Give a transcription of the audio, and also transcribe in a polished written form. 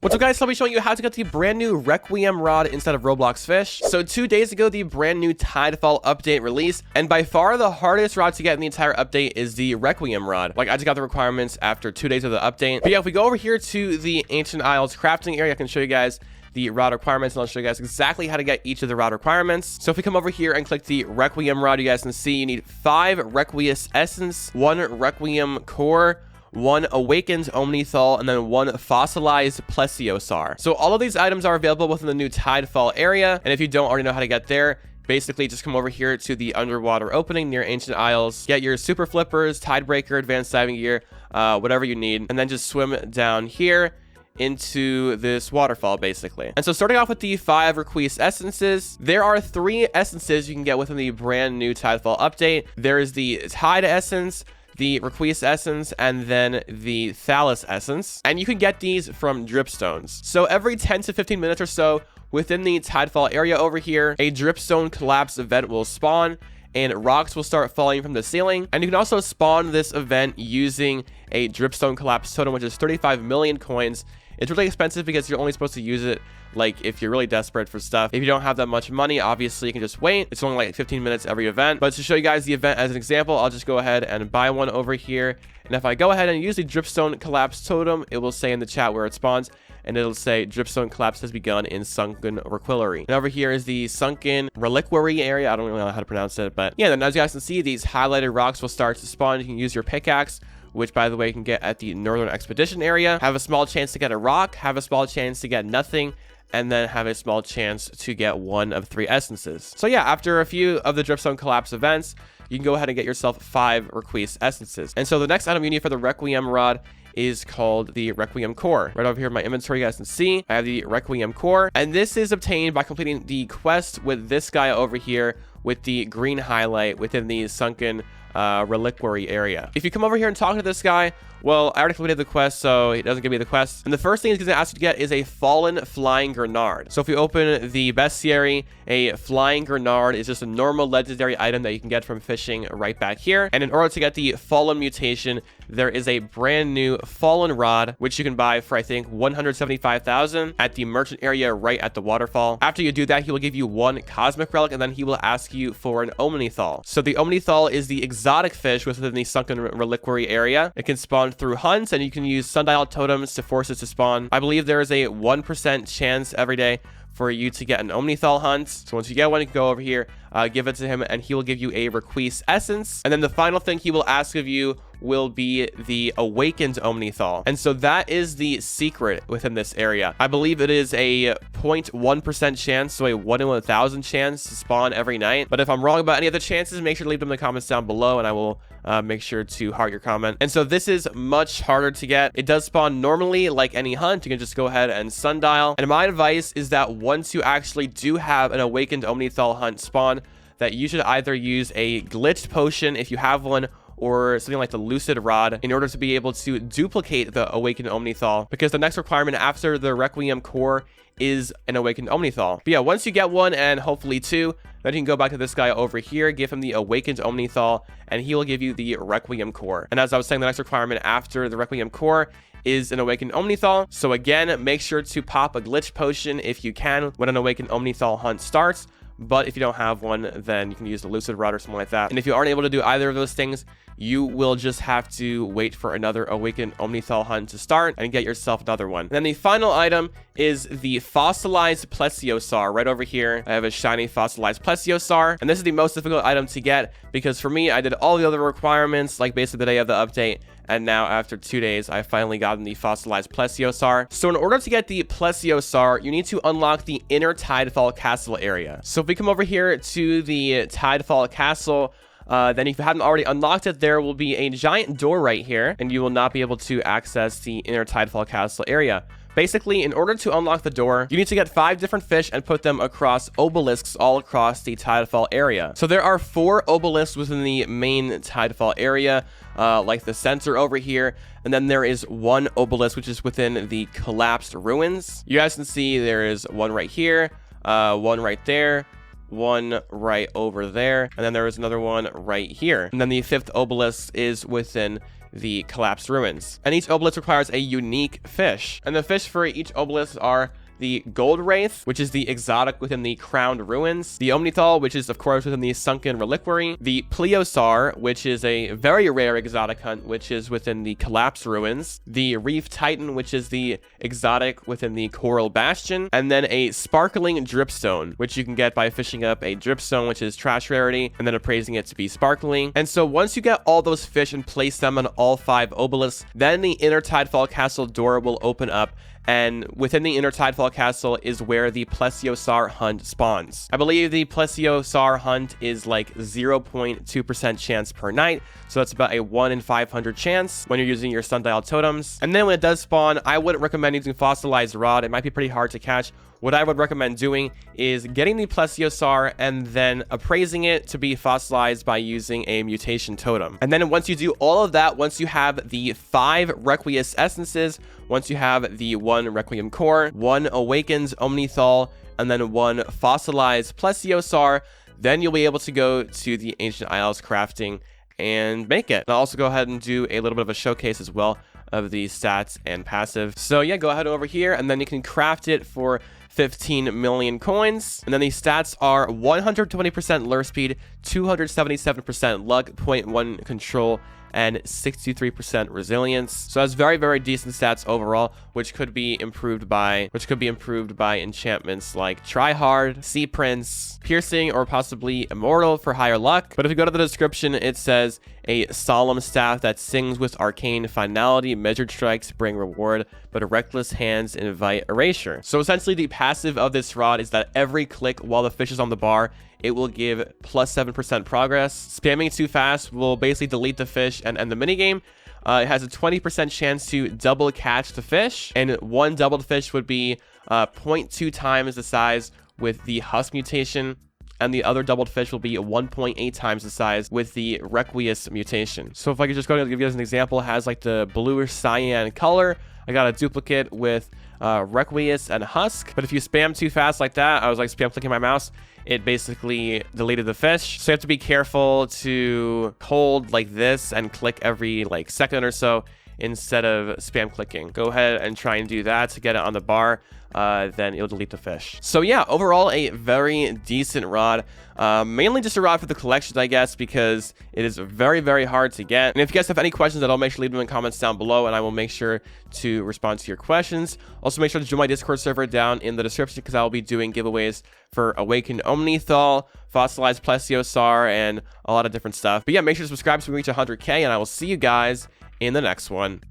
What's up guys, so I'll be showing you how to get the brand new Requiem Rod instead of Roblox FISCH. So 2 days ago, the brand new Tidefall update released, and by far the hardest rod to get in the entire update is the Requiem Rod. Like, I just got the requirements after 2 days of the update. But yeah, if we go over here to the Ancient Isles crafting area, I can show you guys the rod requirements, and I'll show you guys exactly how to get each of the rod requirements. So if we come over here and click the Requiem Rod, you guys can see you need 5 Reququous Essence, 1 Requiem Core, 1 Awakened Omnithal, and then 1 Fossilized plesiosaur. So all of these items are available within the new Tidefall area, and if you don't already know how to get there, basically just come over here to the underwater opening near Ancient Isles, get your super flippers, tidebreaker, advanced diving gear, whatever you need, and then just swim down here into this waterfall basically. And so starting off with the 5 Reququous essences, there are 3 essences you can get within the brand new Tidefall update. There is the Tide Essence, the Reququous Essence, and then the Thallus Essence. And you can get these from dripstones. So every 10 to 15 minutes or so within the Tidefall area over here, a dripstone collapse event will spawn and rocks will start falling from the ceiling. And you can also spawn this event using a dripstone collapse totem, which is 35 million coins. It's really expensive because you're only supposed to use it like if you're really desperate for stuff. If you don't have that much money, obviously you can just wait. It's only like 15 minutes every event. But to show you guys the event as an example, I'll just go ahead and buy one over here. And if I go ahead and use the dripstone collapse totem, it will say in the chat where it spawns, and it'll say dripstone collapse has begun in Sunken Reliquary. And over here is the Sunken Reliquary area. I don't really know how to pronounce it, but yeah, then as you guys can see, these highlighted rocks will start to spawn. You can use your pickaxe, which by the way you can get at the Northern Expedition area. Have a small chance to get a rock, have a small chance to get nothing, and then have a small chance to get 1 of 3 essences. So yeah, after a few of the dripstone collapse events, you can go ahead and get yourself 5 Reququous essences. And so the next item you need for the Requiem Rod is called the Requiem Core. Right over here in my inventory, you guys can see I have the Requiem Core, and this is obtained by completing the quest with this guy over here with the green highlight within the Sunken Reliquary area. If you come over here and talk to this guy, well, I already completed the quest, so it doesn't give me the quest. And the first thing he's going to ask you to get is a fallen flying grenard. So if you open the bestiary, a flying grenard is just a normal legendary item that you can get from fishing right back here. And in order to get the fallen mutation, there is a brand new fallen rod, which you can buy for, I think, 175,000 at the merchant area right at the waterfall. After you do that, he will give you 1 cosmic relic, and then he will ask you for an Omnithal. So the Omnithal is the exotic fish within the Sunken Reliquary area. It can spawn through hunts, and you can use sundial totems to force it to spawn. I believe there is a 1% chance every day for you to get an Omnithal hunt. So once you get one, you can go over here, give it to him, and he will give you a Reququous Essence. And then the final thing he will ask of you will be the Awakened Omnithal. And so that is the secret within this area. I believe it is a 0.1% chance, so a 1 in 1,000 chance to spawn every night. But if I'm wrong about any of the chances, make sure to leave them in the comments down below, and I will make sure to heart your comment. And so this is much harder to get. It does spawn normally like any hunt. You can just go ahead and sundial. And my advice is that once you actually do have an Awakened Omnithal hunt spawn, that you should either use a glitched potion if you have one, or something like the Lucid Rod in order to be able to duplicate the Awakened Omnithal, because the next requirement after the Requiem Core is an Awakened Omnithal. But yeah, once you get 1 and hopefully 2, then you can go back to this guy over here, give him the Awakened Omnithal, and he will give you the Requiem Core. And as I was saying, the next requirement after the Requiem Core is an Awakened Omnithal. So again, make sure to pop a glitch potion if you can when an Awakened Omnithal hunt starts. But if you don't have one, then you can use the Lucid Rod or something like that. And if you aren't able to do either of those things, you will just have to wait for another Awakened Omnithal hunt to start and get yourself another one. And then the final item is the Fossilized plesiosaur. Right over here, I have a shiny Fossilized plesiosaur. And this is the most difficult item to get because for me, I did all the other requirements like basically the day of the update. And now after 2 days, I finally gotten the Fossilized plesiosaur. So in order to get the plesiosaur, you need to unlock the inner Tidefall Castle area. So if we come over here to the Tidefall Castle, then if you haven't already unlocked it, there will be a giant door right here, and you will not be able to access the inner Tidefall Castle area. Basically, in order to unlock the door, you need to get 5 different fish and put them across obelisks all across the Tidefall area. So there are 4 obelisks within the main Tidefall area, like the center over here. And then there is 1 obelisk, which is within the collapsed ruins. You guys can see there is 1 right here, 1 right there, 1 right over there, and then there is another 1 right here. And then the 5th obelisk is within the collapsed ruins. And each obelisk requires a unique fish. And the fish for each obelisk are the gold wraith, which is the exotic within the crowned ruins, the omnithal, which is of course within the sunken reliquary, the plesiosaur, which is a very rare exotic hunt, which is within the collapsed ruins, the reef titan, which is the exotic within the coral bastion, and then a sparkling dripstone, which you can get by fishing up a dripstone, which is trash rarity, and then appraising it to be sparkling. And so once you get all those fish and place them on all 5 obelisks, then the inner Tidefall castle door will open up, and within the inner Tidefall castle is where the plesiosaur hunt spawns. I believe the plesiosaur hunt is like 0.2% chance per night, so that's about a 1 in 500 chance when you're using your sundial totems. And then when it does spawn, I wouldn't recommend using Fossilized rod. It might be pretty hard to catch. What I would recommend doing is getting the plesiosaur and then appraising it to be fossilized by using a mutation totem. And then once you do all of that, once you have the 5 Reququous essences, once you have the 1 Requiem core, 1 Awakens Omnithal, and then 1 Fossilized plesiosaur, then you'll be able to go to the Ancient Isles crafting and make it. And I'll also go ahead and do a little bit of a showcase as well of the stats and passive. So yeah, go ahead over here and then you can craft it for 15 million coins. And then the stats are 120% lure speed, 277% luck, 0.1 control, and 63% resilience. So that's very, very decent stats overall, which could be improved by enchantments like Try Hard, Sea Prince, Piercing, or possibly Immortal for higher luck. But if you go to the description, it says a solemn staff that sings with arcane finality, measured strikes bring reward, but reckless hands invite erasure. So essentially the passive of this rod is that every click while the fish is on the bar, it will give plus 7% progress. Spamming too fast will basically delete the fish and end the minigame. It has a 20% chance to double catch the fish, and 1 doubled fish would be 0.2 times the size with the husk mutation, and the other doubled fish will be 1.8 times the size with the Reququous mutation. So if I could just go ahead and give you guys an example, it has like the bluish cyan color. I got a duplicate with Reququous and husk, but if you spam too fast like that, I was like spam clicking my mouse, it basically deleted the fish. So you have to be careful to hold like this and click every like second or so instead of spam clicking. Go ahead and try and do that to get it on the bar. Then it'll delete the fish. So yeah, overall a very decent rod. Mainly just a rod for the collections, I guess, because it is very, very hard to get. And if you guys have any questions at all, make sure to leave them in comments down below, and I will make sure to respond to your questions. Also, make sure to join my Discord server down in the description, because I will be doing giveaways for Awakened Omnithal, Fossilized plesiosaur, and a lot of different stuff. But yeah, make sure to subscribe so we reach 100K, and I will see you guys in the next one.